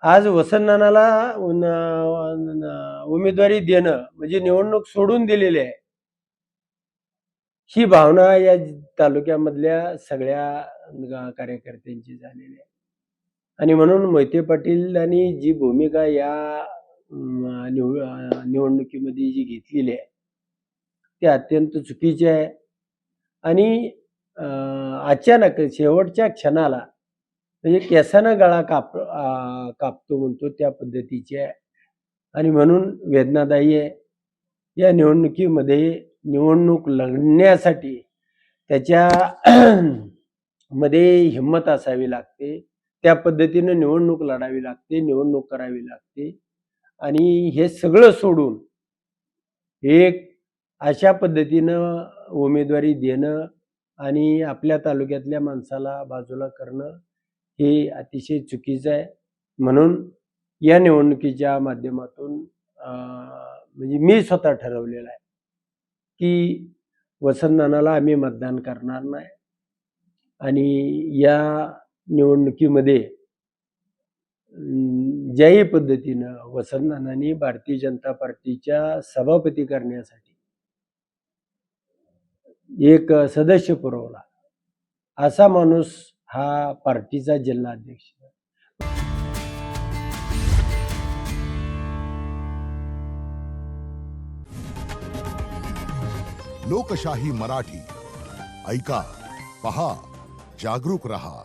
आज वसंतनानाला उमेदवारी देणं म्हणजे निवडणूक सोडून दिलेली आहे, ही भावना या तालुक्यामधल्या सगळ्या कार्यकर्त्यांची झालेली आहे. आणि म्हणून मोहिते पाटीलांनी जी भूमिका या निवडणुकीमध्ये जी घेतलेली आहे ती अत्यंत चुकीची आहे. आणि अचानक शेवटच्या क्षणाला म्हणजे केसानं गळा कापतो म्हणतो त्या पद्धतीची आहे. आणि म्हणून वेदनादायी आहे. या निवडणुकीमध्ये निवडणूक लढण्यासाठी त्याच्या मध्ये हिंमत असावी लागते. त्या पद्धतीनं निवडणूक लढावी लागते, निवडणूक करावी लागते. आणि हे सगळं सोडून एक अशा पद्धतीनं उमेदवारी देणं आणि आपल्या तालुक्यातल्या माणसाला बाजूला करणं हे अतिशय चुकीचं आहे. म्हणून या निवडणुकीच्या माध्यमातून म्हणजे मी स्वतः ठरवलेलं आहे की वसंतनानाला आम्ही मतदान करणार नाही. आणि या निवडणुकीमध्ये ज्याही पद्धतीनं वसंतनानांनी भारतीय जनता पार्टीच्या सभापती करण्यासाठी एक सदस्य पुरवला, असा माणूस हा पार्टीचा जिल्हाध्यक्ष. लोकशाही मराठी ऐका, पहा, जागरूक रहा.